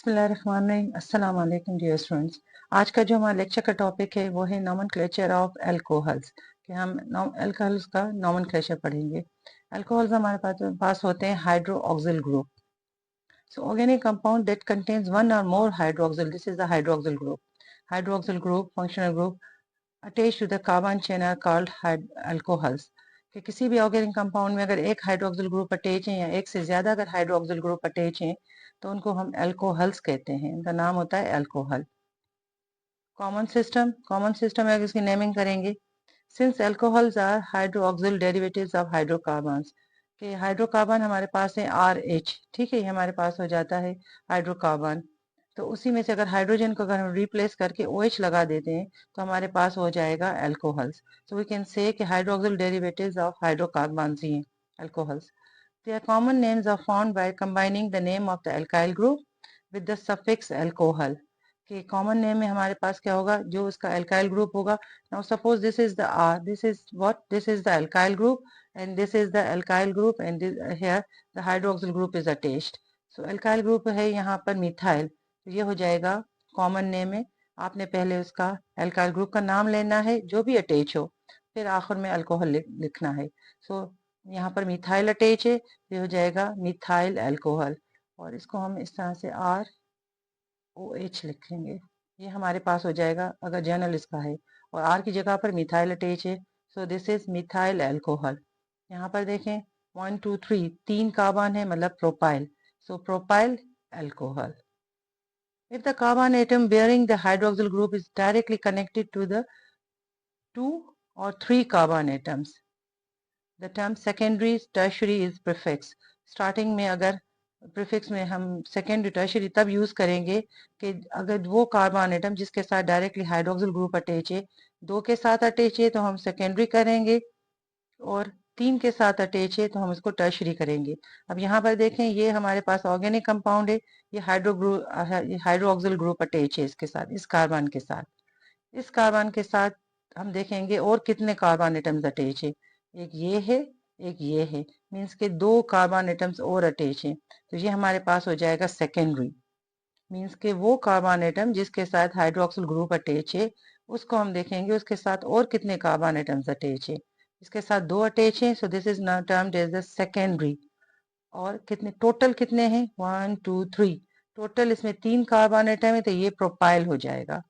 बिस्मिल्लाहिर्रहमानिर्रहीम। अस्सलाम वालेकुम डियर स्टूडेंट्स। आज का जो हमारा लेक्चर का टॉपिक है वो है नोमेनक्लेचर ऑफ अल्कोहल्स, कि हम अल्कोहल्स का नोमेनक्लेचर पढ़ेंगे। अल्कोहल्स हमारे पास होते हैं hydroxyl group. So organic compound that contains one or more hydroxyl, this is the hydroxyl group. Hydroxyl group, functional group attached to the carbon chain are called alcohols. कि किसी भी organic compound में अगर एक हाइड्रोक्सिल ग्रुप अटैच है या एक से ज्यादा अगर हाइड्रोक्सिल ग्रुप अटैच है तो उनको हम अल्कोहल्स कहते हैं। उनका नाम होता है अल्कोहल। कॉमन सिस्टम है, इसकी नेमिंग करेंगे। Since alcohols are hydroxyl derivatives of hydrocarbons, कि हाइड्रोकार्बन हमारे पास है RH, ठीक है, ये हमारे पास हो जाता है हाइड्रोकार्बन। तो उसी में से अगर हाइड्रोजन को अगर हम रिप्लेस करके OH लगा देते हैं तो हमारे पास हो जाएगा alcohols. So we can say कि हाइड्रोक्सिल डेरिवेटिव्स ऑफ हाइड्रोकार्बन्स ही हैं alcohols. Their common names are found by combining the name of the alkyl group with the suffix alcohol. कि कॉमन नेम में हमारे पास क्या होगा, जो उसका अल्काइल ग्रुप होगा। Now suppose this is the R, this is the alkyl group and this is the alkyl group and here the hydroxyl group is attached. So alkyl group है यहाँ पर मिथाइल, तो ये हो जाएगा कॉमन नेम में। आपने पहले उसका अल्काइल ग्रुप का नाम लेना है जो भी अटैच हो, फिर आखिर में अल्कोहल लिखना है। सो यहाँ पर मिथाइल अटैच है, ये हो जाएगा मिथाइल अल्कोहल। और इसको हम इस तरह से ROH लिखेंगे, ये हमारे पास हो जाएगा अगर जर्नल इसका है। और R की जगह पर मिथाइल अटैच है, सो दिस इज मिथाइल अल्कोहल। यहाँ पर देखें 1 2 3 तीन कार्बन है, मतलब propyl, so propyl alcohol. If the carbon atom bearing the hydroxyl group is directly connected to the 2 or 3 carbon atoms, the term secondary tertiary is prefix। Starting में अगर prefix में हम सेकेंडरी टर्शियरी तब use करेंगे कि अगर वो carbon atom जिसके साथ डायरेक्टली हाइड्रोक्सिल ग्रुप अटैच है, 2 के साथ अटैच है तो हम सेकेंडरी करेंगे, और 3 के साथ अटैच है तो हम इसको टर्शियरी करेंगे। अब यहाँ पर देखें, ये हमारे पास ऑर्गेनिक कंपाउंड है, ये हाइड्रोक्सिल ग्रुप अटैच है इसके साथ, इस कार्बन के साथ। इस कार्बन के साथ हम देखेंगे और कितने कार्बन एटम्स अटैच है, एक ये है, एक ये है, मीन्स के 2 कार्बन एटम्स और अटैच हैं, तो ये हमारे पास हो जाएगा सेकेंडरी। मीन्स के वो कार्बन एटम जिसके साथ हाइड्रोक्सिल ग्रुप अटैच है उसको हम देखेंगे उसके साथ और कितने कार्बन एटम्स अटैच है। इसके साथ 2 अटैच हैं, so this is now termed as the secondary. और कितने टोटल कितने हैं, 1 2 3, टोटल इसमें 3 कार्बन एटम है, तो ये प्रोपाइल हो जाएगा।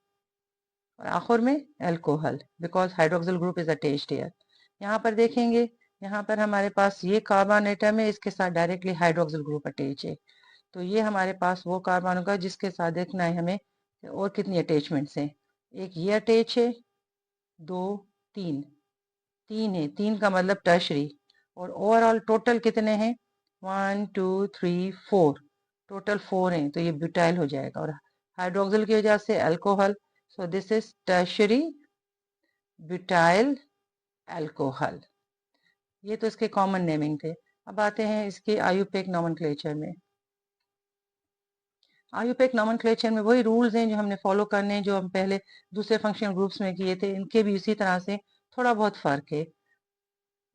और आखिर में alcohol, because hydroxyl group is attached here. यहाँ पर देखेंगे, यहाँ पर हमारे पास ये कार्बन एटम है, इसके साथ डायरेक्टली हाइड्रोक्सिल ग्रुप अटैच है, तो ये हमारे पास वो कार्बन होगा जिसके साथ देखना है हमें और कितनी अटैचमेंट्स हैं। एक ये अटैच है, 2 3, 3 है, 3 का मतलब टर्शरी। और ओवरऑल टोटल कितने हैं, 1 2 3 4, टोटल 4 हैं, तो ये ब्यूटाइल हो जाएगा। और हाइड्रोक्सिल की वजह से alcohol, so this is tertiary butyl alcohol. ये तो इसके कॉमन नेमिंग थे। अब आते हैं इसके आयुपेक नोमेनक्लेचर में। आयुपेक नोमेनक्लेचर में वही रूल्स हैं जो हमने फॉलो करने हैं, जो हम पहले दूसरे फंक्शनल ग्रुप्स में किए थे, इनके भी उसी तरह से थोड़ा बहुत फर्क है।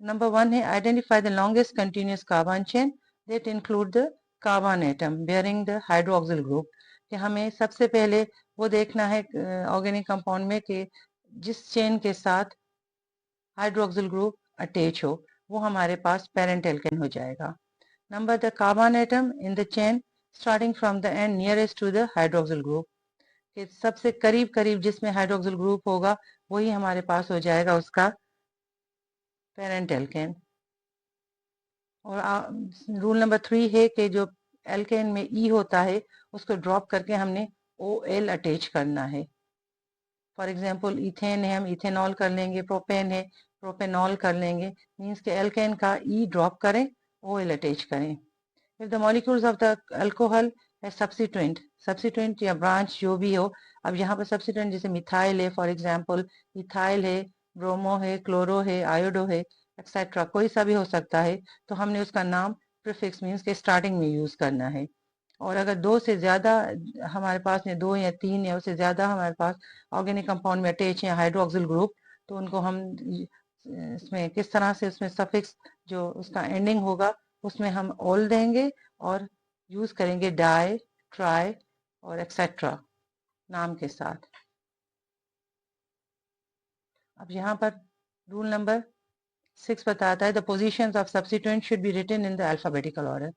नंबर 1 है identify the longest continuous carbon chain that include the carbon atom bearing the hydroxyl group. कि हमें सबसे पहले वो देखना है ऑर्गेनिक कंपाउंड में कि जिस चेन के साथ हाइड्रोक्सिल ग्रुप अटैच हो वो हमारे पास पेरेंट एल्केन हो जाएगा। Number the carbon atom in the chain starting from the end nearest to the hydroxyl group, कि सबसे करीब करीब जिसमें हाइड्रोक्सिल ग्रुप होगा वही हमारे पास हो जाएगा उसका पेरेंट एल्केन। और रूल नंबर 3 है कि जो एल्केन में ई होता है उसको ड्रॉप करके हमने OL अटैच करना है। फॉर एग्जाम्पल इथेन है, हम इथेनॉल कर लेंगे, प्रोपेन है प्रोपेनॉल कर लेंगे, मीन्स के एल्केन का ई ड्रॉप करें, OL अटैच करें। If the molecules of the alcohol है substituent या ब्रांच जो भी हो, अब यहाँ पर substituent जैसे मिथाइल है, फॉर एग्जाम्पल इथाइल है, ब्रोमो है, क्लोरो है, आयोडो है, एक्सेट्रा, कोई सा भी हो सकता है, तो हमने उसका नाम प्रीफिक्स मीन्स के स्टार्टिंग में यूज करना है। और अगर 2 से ज्यादा हमारे पास में 2 या 3 या उससे ज्यादा हमारे पास ऑर्गेनिक कंपाउंड में अटैच है हाइड्रोक्सिल ग्रुप, तो उनको हम इसमें किस तरह से उसमें सफिक्स जो उसका एंडिंग होगा उसमें हम ऑल देंगे और यूज करेंगे डाई, ट्राई, और एक्सेट्रा नाम के साथ। अब यहाँ पर रूल नंबर 6 बताता है the positions of substituent should be written in the alphabetical order.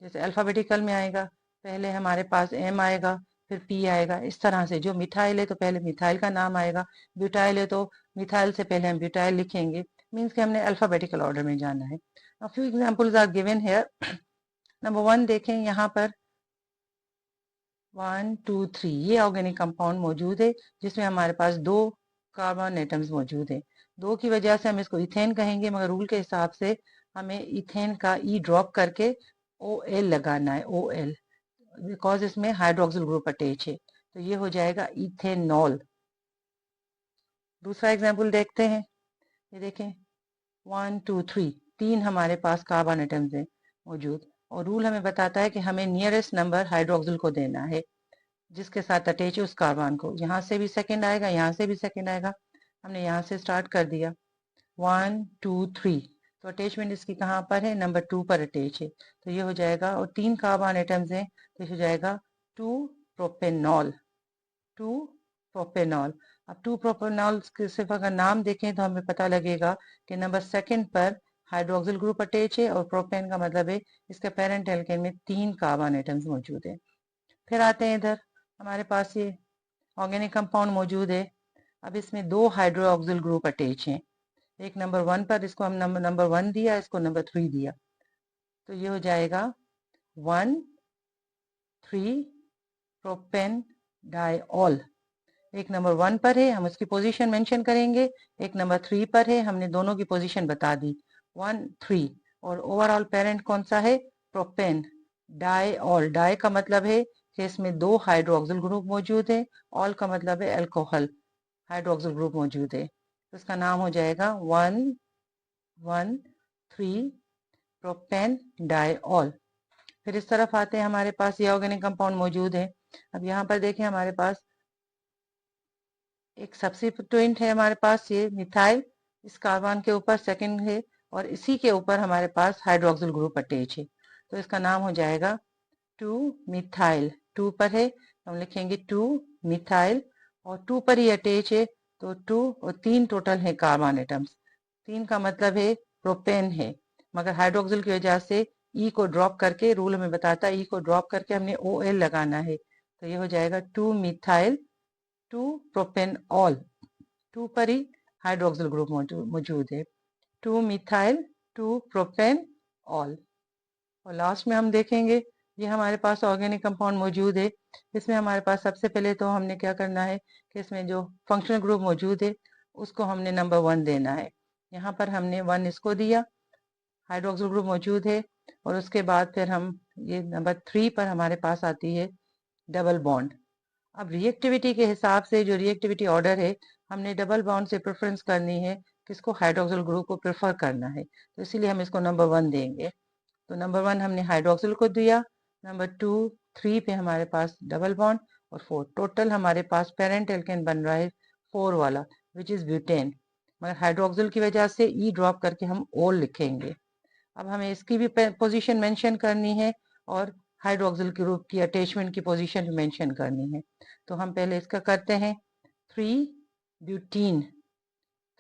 जैसे अल्फाबेटिकल में आएगा, पहले हमारे पास एम आएगा, फिर पी आएगा, इस तरह से। जो मिथाइल है तो पहले मिथाइल का नाम आएगा, ब्यूटाइल है तो मिथाइल से पहले हम ब्यूटाइल लिखेंगे। मीन्स कि हमने अल्फाबेटिकल ऑर्डर में जाना है। A few examples are given here. Number 1 देखें यहाँ पर 1 2 3 ये ऑर्गेनिक कंपाउंड मौजूद है जिसमें हमारे पास 2 कार्बन एटम्स मौजूद हैं। 2 की वजह से हम इसको इथेन कहेंगे, मगर रूल के हिसाब से हमें इथेन का ई ड्रॉप करके OL लगाना है, OL, बिकॉज इसमें हाइड्रोक्सिल ग्रुप अटैच है, तो ये हो जाएगा इथेनॉल। दूसरा एग्जाम्पल देखते हैं। ये देखें 1 2 3 3 हमारे पास कार्बन एटम्स हैं मौजूद, और रूल हमें बताता है कि हमें नियरेस्ट नंबर हाइड्रोक्सिल को देना है जिसके साथ अटैच है उस कार्बन को। यहाँ से भी सेकंड आएगा, यहाँ से भी सेकंड आएगा। हमने यहाँ से स्टार्ट कर दिया 1 2 3, तो अटैचमेंट इसकी कहाँ पर है, नंबर 2 पर अटैच है, तो ये हो जाएगा। और 3 कार्बन एटम्स हैं तो ये हो जाएगा 2 प्रोपेनॉल, 2 प्रोपेनॉल। अब 2 प्रोपेनॉल के सिर्फ अगर नाम देखें तो हमें पता लगेगा कि नंबर 2 पर हाइड्रोक्सिल ग्रुप अटैच है, और प्रोपेन का मतलब है इसके पेरेंट एल्केन में 3 कार्बन एटम्स मौजूद है। फिर आते हैं इधर, हमारे पास ये ऑर्गेनिक कंपाउंड मौजूद है। अब इसमें 2 हाइड्रोक्सिल ग्रुप अटैच हैं। एक नंबर 1 पर, इसको हम नंबर 1 दिया, इसको नंबर 3 दिया, तो ये हो जाएगा 1 3 प्रोपेन डाइऑल। एक नंबर 1 पर है, हम उसकी पोजीशन मेंशन करेंगे, एक नंबर 3 पर है, हमने दोनों की पोजीशन बता दी 1 3। और ओवरऑल पेरेंट कौन सा है, प्रोपेन डाइऑल। डाई का मतलब है कि इसमें 2 हाइड्रोक्सिल ग्रुप मौजूद है, ऑल का मतलब है अल्कोहल, हाइड्रोक्सिल ग्रुप मौजूद है, तो इसका नाम हो जाएगा 1 1 3 प्रोपेन डाइऑल। फिर इस तरफ आते हैं, हमारे पास ये ऑर्गेनिक कंपाउंड मौजूद है। अब यहाँ पर देखें, हमारे पास एक सब्स्टिट्यूएंट है, हमारे पास ये मिथाइल, इस कार्बन के ऊपर सेकंड है, और इसी के ऊपर हमारे पास हाइड्रोक्सिल ग्रुप अटैच है, तो इसका नाम हो जाएगा 2 मिथाइल। 2 पर है तो हम लिखेंगे 2 मिथाइल, और 2 पर ही अटैच है, तो 2 और 3 टोटल है कार्बन एटम्स। 3 का मतलब है प्रोपेन है, मगर हाइड्रोक्सिल की वजह से ई को ड्रॉप करके, रूल हमें बताता है ई को ड्रॉप करके हमने OL लगाना है, तो ये हो जाएगा 2 मिथाइल 2 प्रोपेनॉल। 2 पर ही हाइड्रोक्सिल ग्रुप मौजूद है, 2 मिथाइल 2 प्रोपेनॉल। और लास्ट में हम देखेंगे, ये हमारे पास ऑर्गेनिक कंपाउंड मौजूद है। इसमें हमारे पास सबसे पहले तो हमने क्या करना है कि इसमें जो फंक्शनल ग्रुप मौजूद है उसको हमने नंबर 1 देना है। यहाँ पर हमने 1 इसको दिया, हाइड्रोक्सिल ग्रुप मौजूद है, और उसके बाद फिर हम ये नंबर 3 पर हमारे पास आती है डबल बॉन्ड। अब रिएक्टिविटी के हिसाब से जो रिएक्टिविटी ऑर्डर है, हमने डबल बॉन्ड से प्रेफरेंस करनी है, किसको, हाइड्रोक्सिल ग्रुप को प्रेफर करना है, तो इसीलिए हम इसको नंबर 1 देंगे। तो नंबर 1 हमने हाइड्रोक्सिल को दिया, नंबर 2 3 पे हमारे पास डबल बॉन्ड, और 4 टोटल हमारे पास पेरेंट एल्केन बन रहा है 4 वाला, विच इज ब्यूटेन, मगर हाइड्रोक्सिल की वजह से ई ड्रॉप करके हम ओल लिखेंगे। अब हमें इसकी भी पोजीशन मेंशन करनी है, और हाइड्रोक्सिल ग्रुप की अटैचमेंट की पोजीशन भी मेंशन करनी है। तो हम पहले इसका करते हैं 3 ब्यूटीन।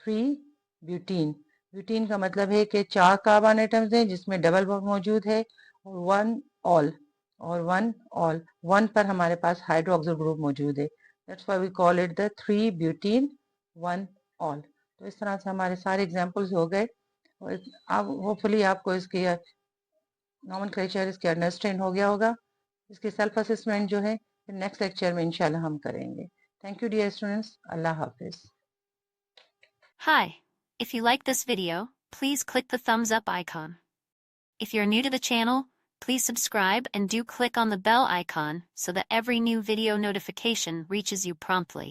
3 ब्यूटीन, ब्यूटीन का मतलब है कि 4 कार्बन एटम्स हैं जिसमें डबल बॉन्ड मौजूद है, और 1 ऑल, और 1 ऑल, 1 पर हमारे पास हाइड्रोक्सिल ग्रुप मौजूद है, that's why we call it the 3 butene 1 ol. तो इस तरह से हमारे सारे एग्जांपल्स हो गए, और अब होपफुली आपको इसकी नॉमेनक्लेचर इसके अंडरस्टैंड हो गया होगा। इसकी सेल्फ असेसमेंट जो है नेक्स्ट लेक्चर में इंशाल्लाह हम करेंगे। थैंक यू डियर स्टूडेंट्स, अल्लाह हाफिज। Hi, if you like this video, please click the thumbs up icon. If you're new to the channel, please subscribe and do click on the bell icon so that every new video notification reaches you promptly.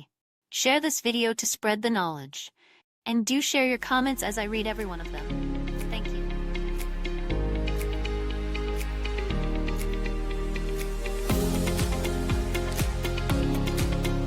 Share this video to spread the knowledge. And do share your comments as I read every one of them.